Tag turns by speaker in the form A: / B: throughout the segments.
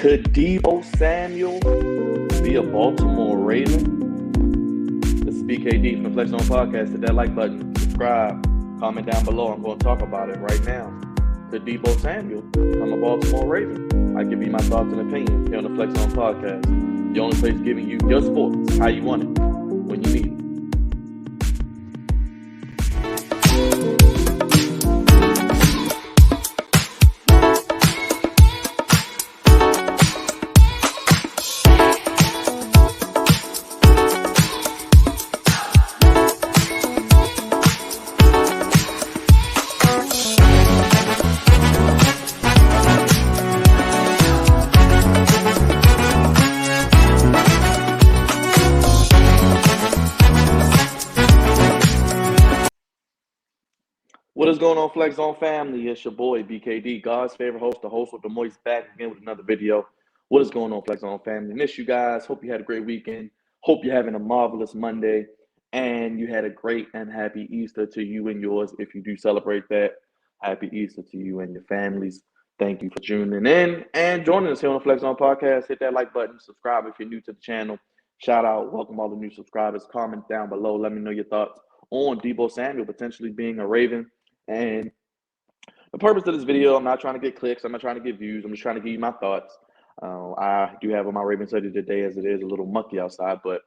A: Could Deebo Samuel be a Baltimore Raven? This is BKD from the Flex On Podcast. Hit that like button, subscribe, comment down below. I'm going to talk about it right now. Could Deebo Samuel become a Baltimore Raven? I give you my thoughts and opinions here on the Flex On Podcast. The only place giving you your sports how you want it, when you need it. What is going on, Flex Zone family? It's your boy, BKD, God's favorite host, the host with the moist, back again with another video. What is going on, Flex Zone family? Miss you guys. Hope you had a great weekend. Hope you're having a marvelous Monday. And you had a great and happy Easter to you and yours. If you do celebrate that, happy Easter to you and your families. Thank you for tuning in and joining us here on the Flex Zone Podcast. Hit that like button. Subscribe if you're new to the channel. Shout out. Welcome all the new subscribers. Comment down below. Let me know your thoughts on Deebo Samuel potentially being a Raven. And the purpose of this video, I'm not trying to get clicks. I'm not trying to get views. I'm just trying to give you my thoughts. I do have on my Ravens hoodie today as it is a little mucky outside. But,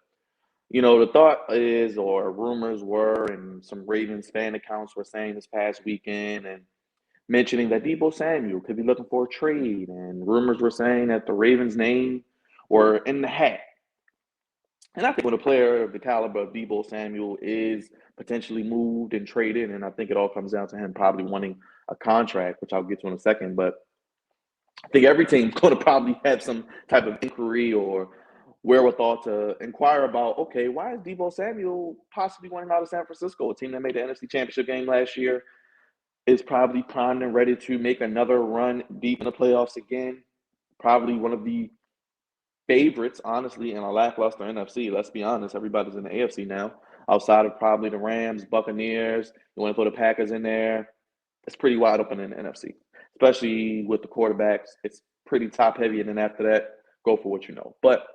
A: you know, the thought is, or rumors were, and some Ravens fan accounts were saying this past weekend and mentioning that Deebo Samuel could be looking for a trade. And rumors were saying that the Ravens' name were in the hat. And I think when a player of the caliber of Deebo Samuel is potentially moved and traded, and I think it all comes down to him probably wanting a contract, which I'll get to in a second, but I think every team's going to probably have some type of inquiry or wherewithal to inquire about, okay, why is Deebo Samuel possibly wanting out of San Francisco, a team that made the NFC Championship game last year, is probably primed and ready to make another run deep in the playoffs again, probably one of the favorites, honestly, in a lackluster NFC. Let's be honest, everybody's in the AFC now, outside of probably the Rams, Buccaneers. You want to put the Packers in there. It's pretty wide open in the NFC, especially with the quarterbacks. It's pretty top-heavy, and then after that, go for what you know. But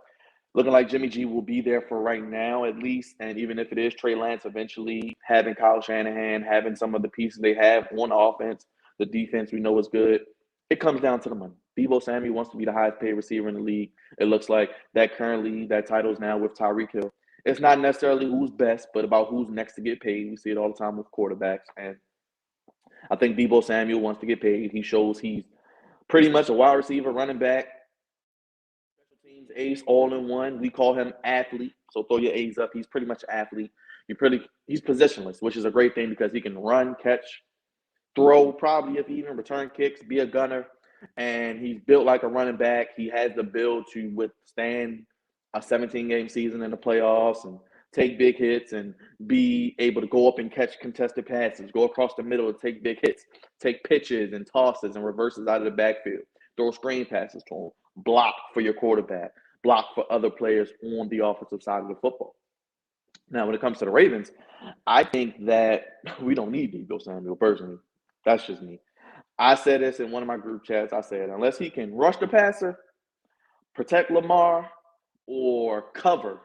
A: looking like Jimmy G will be there for right now, at least, and even if it is Trey Lance eventually, having Kyle Shanahan, having some of the pieces they have on offense, the defense we know is good, it comes down to the money. Deebo Samuel wants to be the highest paid receiver in the league. It looks like that currently, that title is now with Tyreek Hill. It's not necessarily who's best, but about who's next to get paid. We see it all the time with quarterbacks. And I think Deebo Samuel wants to get paid. He shows he's pretty much a wide receiver, running back, special teams ace, all in one. We call him athlete. So throw your A's up. He's pretty much an athlete. He's positionless, which is a great thing because he can run, catch, throw, probably if he even return kicks, be a gunner. And he's built like a running back. He has the build to withstand a 17-game season in the playoffs and take big hits and be able to go up and catch contested passes, go across the middle and take big hits, take pitches and tosses and reverses out of the backfield, throw screen passes to him, block for your quarterback, block for other players on the offensive side of the football. Now, when it comes to the Ravens, I think that we don't need Deebo Samuel personally. That's just me. I said this in one of my group chats. I said, unless he can rush the passer, protect Lamar, or cover,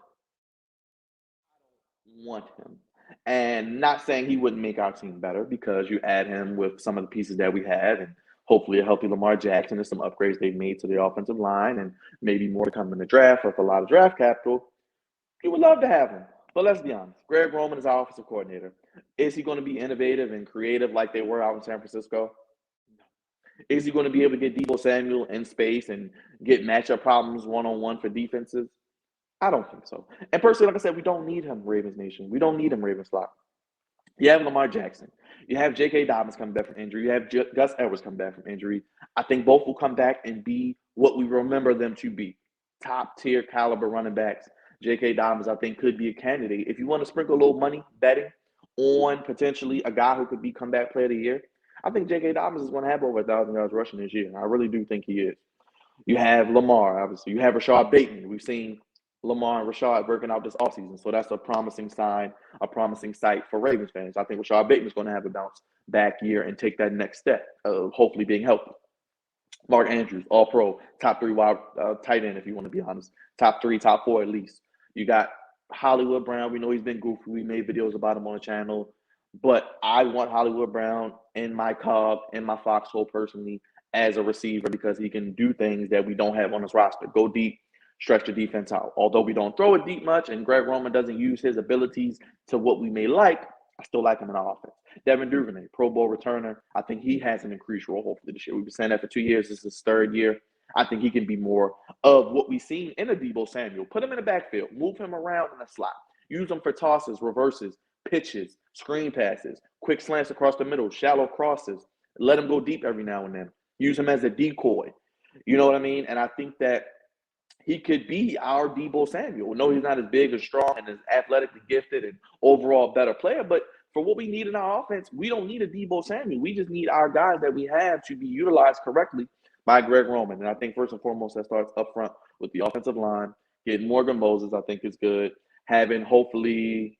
A: I don't want him. And not saying he wouldn't make our team better because you add him with some of the pieces that we have and hopefully a healthy Lamar Jackson and some upgrades they've made to the offensive line and maybe more to come in the draft with a lot of draft capital. You would love to have him. But let's be honest. Greg Roman is our offensive coordinator. Is he going to be innovative and creative like they were out in San Francisco? Is he going to be able to get Deebo Samuel in space and get matchup problems one-on-one for defenses? I don't think so. And personally, like I said, we don't need him, Ravens Nation. We don't need him, Ravens flock. You have Lamar Jackson. You have J.K. Dobbins coming back from injury. You have Gus Edwards coming back from injury. I think both will come back and be what we remember them to be. Top-tier caliber running backs. J.K. Dobbins, I think, could be a candidate. If you want to sprinkle a little money betting on potentially a guy who could be comeback player of the year, I think J.K. Dobbins is going to have over 1,000 yards rushing this year. I really do think he is. You have Lamar, obviously. You have Rashad Bateman. We've seen Lamar and Rashad working out this offseason, so that's a promising sign, a promising sight for Ravens fans. I think Rashad Bateman is going to have a bounce back year and take that next step of hopefully being healthy. Mark Andrews, all pro, top three wide tight end, if you want to be honest. Top three, top four at least. You got Hollywood Brown. We know he's been goofy. We made videos about him on the channel. But I want Hollywood Brown in my Cobb, in my foxhole personally, as a receiver because he can do things that we don't have on his roster. Go deep, stretch the defense out. Although we don't throw it deep much and Greg Roman doesn't use his abilities to what we may like, I still like him in our offense. Devin Duvernay, Pro Bowl returner. I think he has an increased role hopefully this year. We've been saying that for 2 years. This is his third year. I think he can be more of what we've seen in a Deebo Samuel. Put him in the backfield, move him around in the slot, use him for tosses, reverses, pitches, screen passes, quick slants across the middle, shallow crosses. Let him go deep every now and then. Use him as a decoy. You know what I mean? And I think that he could be our Deebo Samuel. No, he's not as big or strong and as athletically gifted and overall better player, but for what we need in our offense, we don't need a Deebo Samuel. We just need our guys that we have to be utilized correctly by Greg Roman. And I think first and foremost, that starts up front with the offensive line. Getting Morgan Moses, I think, is good. Having hopefully,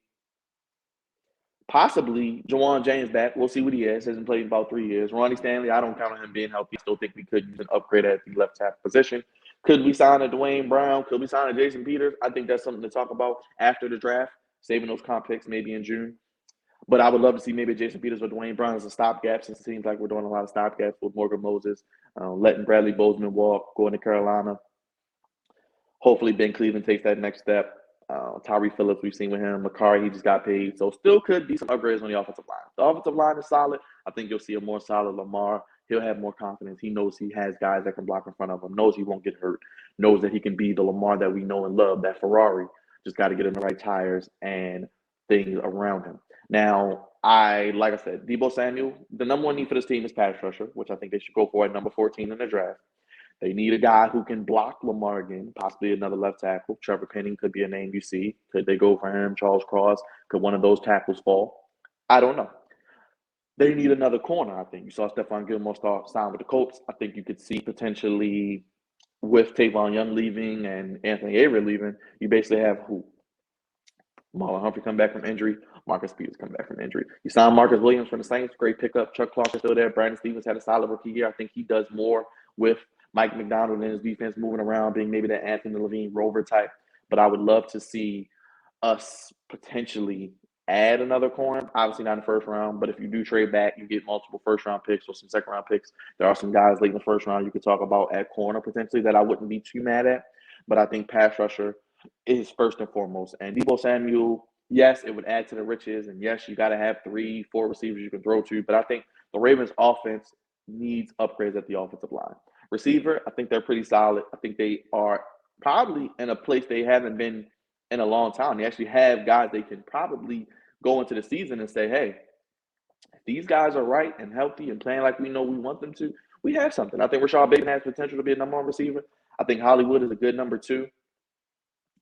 A: possibly, Jawan James back. We'll see what he is. Hasn't played in about 3 years. Ronnie Stanley, I don't count on him being healthy. Still think we could use an upgrade at the left tackle position. Could we sign a Dwayne Brown? Could we sign a Jason Peters? I think that's something to talk about after the draft, saving those comp picks maybe in June. But I would love to see maybe Jason Peters or Dwayne Brown as a stopgap since it seems like we're doing a lot of stopgaps with Morgan Moses, letting Bradley Bozeman walk, going to Carolina. Hopefully Ben Cleveland takes that next step. Tyree Phillips, we've seen with him. Makari, he just got paid. So still could be some upgrades on the offensive line. The offensive line is solid. I think you'll see a more solid Lamar. He'll have more confidence. He knows he has guys that can block in front of him, knows he won't get hurt, knows that he can be the Lamar that we know and love, that Ferrari. Just got to get in the right tires and things around him. Now, like I said, Deebo Samuel, the number one need for this team is pass rusher, which I think they should go for at number 14 in the draft. They need a guy who can block Lamar again, possibly another left tackle. Trevor Penning could be a name you see. Could they go for him? Charles Cross? Could one of those tackles fall? I don't know. They need another corner, I think. You saw Stephon Gilmore sign with the Colts. I think you could see potentially with Tavon Young leaving and Anthony Avery leaving, you basically have who? Marlon Humphrey come back from injury. Marcus Peters come back from injury. You signed Marcus Williams from the Saints. Great pickup. Chuck Clark is still there. Brandon Stevens had a solid rookie year. I think he does more with Mike McDonald and his defense moving around, being maybe that Anthony Levine rover type. But I would love to see us potentially add another corner. Obviously not in the first round, but if you do trade back, you get multiple first-round picks or some second-round picks. There are some guys late in the first round you could talk about at corner potentially that I wouldn't be too mad at. But I think pass rusher is first and foremost. And Deebo Samuel, yes, it would add to the riches. And yes, you got to have 3-4 receivers you can throw to. But I think the Ravens offense needs upgrades at the offensive line. Receiver, I think they're pretty solid. I think they are probably in a place they haven't been in a long time. They actually have guys they can probably go into the season and say, hey, if these guys are right and healthy and playing like we know we want them to, we have something. I think Rashad Bateman has potential to be a number one receiver. I think Hollywood is a good number two.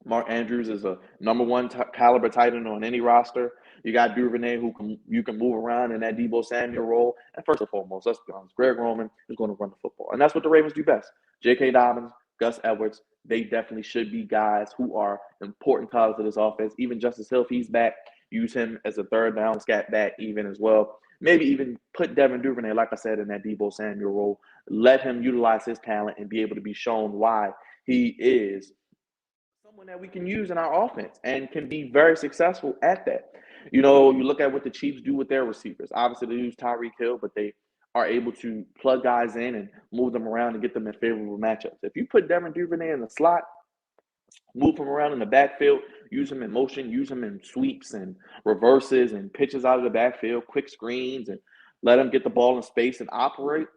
A: Mark Andrews is a number one caliber tight end on any roster. You got Duvernay who you can move around in that Deebo Samuel role. And first and foremost, let's be honest, Greg Roman is going to run the football. And that's what the Ravens do best. J.K. Dobbins, Gus Edwards, they definitely should be guys who are important pieces of this offense. Even Justice Hill, if he's back, use him as a third down scat back even as well. Maybe even put Devin Duvernay, like I said, in that Deebo Samuel role. Let him utilize his talent and be able to be shown why he is someone that we can use in our offense and can be very successful at that. You know, you look at what the Chiefs do with their receivers. Obviously, they use Tyreek Hill, but they are able to plug guys in and move them around and get them in favorable matchups. If you put Devin Duvernay in the slot, move him around in the backfield, use him in motion, use him in sweeps and reverses and pitches out of the backfield, quick screens, and let him get the ball in space and operate.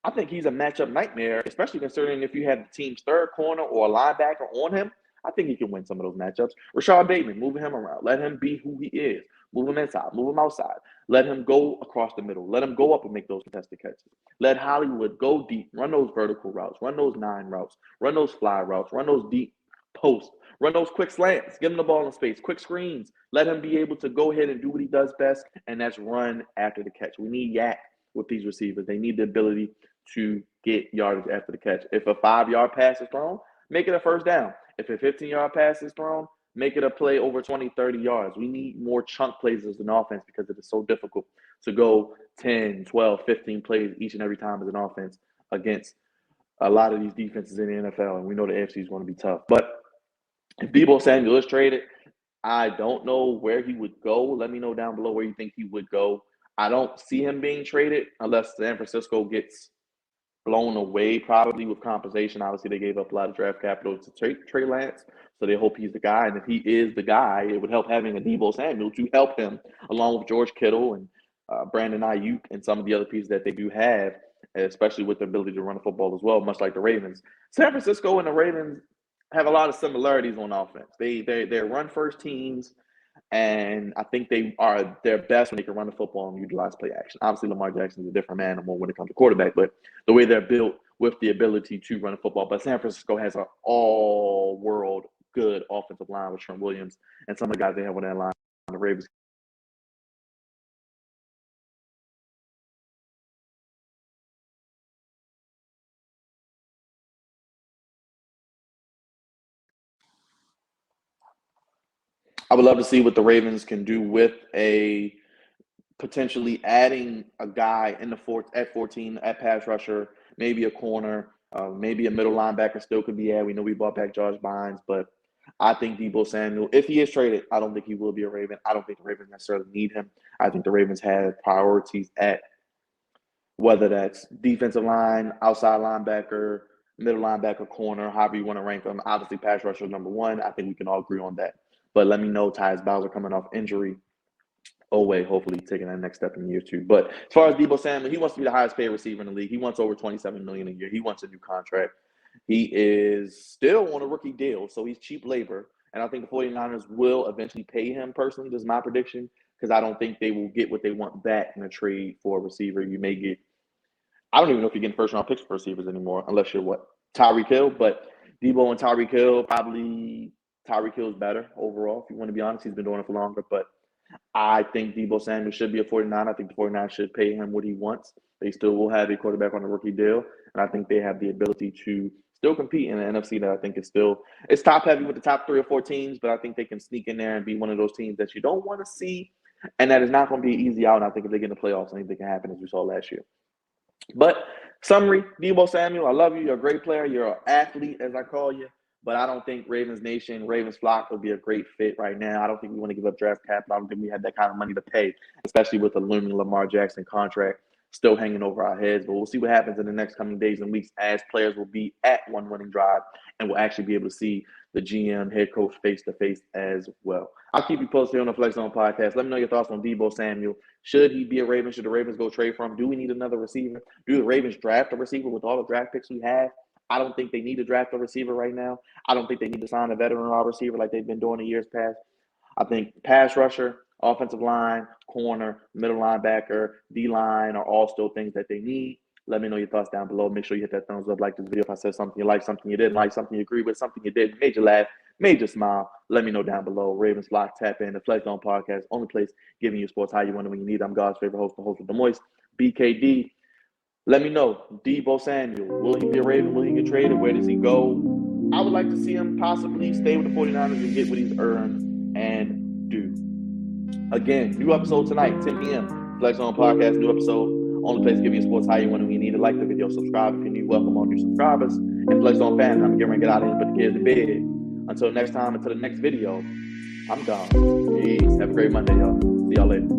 A: I think he's a matchup nightmare, especially considering if you have the team's third corner or a linebacker on him. I think he can win some of those matchups. Rashad Bateman, moving him around. Let him be who he is. Move him inside. Move him outside. Let him go across the middle. Let him go up and make those contested catches. Let Hollywood go deep. Run those vertical routes. Run those 9 routes. Run those fly routes. Run those deep posts. Run those quick slants. Give him the ball in space. Quick screens. Let him be able to go ahead and do what he does best, and that's run after the catch. We need yak with these receivers. They need the ability to get yardage after the catch. If a 5-yard pass is thrown, make it a first down. If a 15-yard pass is thrown, make it a play over 20, 30 yards. We need more chunk plays as an offense because it is so difficult to go 10, 12, 15 plays each and every time as an offense against a lot of these defenses in the NFL, and we know the AFC is going to be tough. But if Deebo Samuel is traded, I don't know where he would go. Let me know down below where you think he would go. I don't see him being traded unless San Francisco gets blown away, probably with compensation. Obviously, they gave up a lot of draft capital to Trey Lance, so they hope he's the guy. And if he is the guy, it would help having a Deebo Samuel to help him, along with George Kittle and Brandon Ayuk and some of the other pieces that they do have, especially with the ability to run the football as well, much like the Ravens. San Francisco and the Ravens have a lot of similarities on offense. They're run first teams, and I think they are their best when they can run the football and utilize play action. Obviously, Lamar Jackson is a different animal when it comes to quarterback, but the way they're built with the ability to run the football. But San Francisco has an all-world good offensive line with Trent Williams and some of the guys they have on that line. The Ravens. I would love to see what the Ravens can do with a potentially adding a guy in the at 14 at pass rusher, maybe a corner, maybe a middle linebacker still could be added. We know we brought back Josh Bynes, but I think Deebo Samuel, if he is traded, I don't think he will be a Raven. I don't think the Ravens necessarily need him. I think the Ravens have priorities at whether that's defensive line, outside linebacker, middle linebacker, corner, however you want to rank them. Obviously, pass rusher is number one. I think we can all agree on that. But let me know Tyus Bowser coming off injury. Oweh, hopefully taking that next step in year two. But as far as Deebo Samuel, he wants to be the highest paid receiver in the league. He wants over $27 million a year. He wants a new contract. He is still on a rookie deal, so he's cheap labor. And I think the 49ers will eventually pay him personally. This is my prediction, because I don't think they will get what they want back in a trade for a receiver. You may get, I don't even know if you're getting first round picks for receivers anymore, unless you're Tyreek Hill. But Debo and Tyreek Hill, probably Tyreek Hill is better overall. If you want to be honest, he's been doing it for longer. But I think Deebo Samuel should be a 49. I think the 49 should pay him what he wants. They still will have a quarterback on a rookie deal, and I think they have the ability to still compete in the NFC that I think is still – it's top-heavy with the top 3 or 4 teams, but I think they can sneak in there and be one of those teams that you don't want to see, and that is not going to be an easy out. And I think if they get in the playoffs, anything can happen, as we saw last year. But summary, Deebo Samuel, I love you. You're a great player. You're an athlete, as I call you. But I don't think Ravens Nation, Ravens flock would be a great fit right now. I don't think we want to give up draft capital. I don't think we have that kind of money to pay, especially with the looming Lamar Jackson contract still hanging over our heads. But we'll see what happens in the next coming days and weeks as players will be at one winning drive and we'll actually be able to see the GM, head coach face-to-face as well. I'll keep you posted on the Flex Zone podcast. Let me know your thoughts on Deebo Samuel. Should he be a Raven? Should the Ravens go trade for him? Do we need another receiver? Do the Ravens draft a receiver with all the draft picks we have? I don't think they need to draft a receiver right now. I don't think they need to sign a veteran wide receiver like they've been doing in years past. I think pass rusher, offensive line, corner, middle linebacker, D-line are all still things that they need. Let me know your thoughts down below. Make sure you hit that thumbs up, like this video if I said something you like, something you didn't like, something you agree with, something you did, made you laugh, made you smile. Let me know down below. Ravens Flock, tap in, the Flex Zone podcast, only place giving you sports how you want it when you need it. I'm God's favorite host, the host of the Moist, BKD. Let me know, Deebo Samuel, will he be a Raven? Will he get traded? Where does he go? I would like to see him possibly stay with the 49ers and get what he's earned and do. Again, new episode tonight, 10 p.m. Flex On Podcast, new episode. Only place to give you sports how you want it when you need it. Like the video, subscribe if you're new. Welcome on new subscribers. And Flex On fans, I'm getting ready to get out of here and put the kids to bed. Until next time, until the next video, I'm gone. Peace. Have a great Monday, y'all. See y'all later.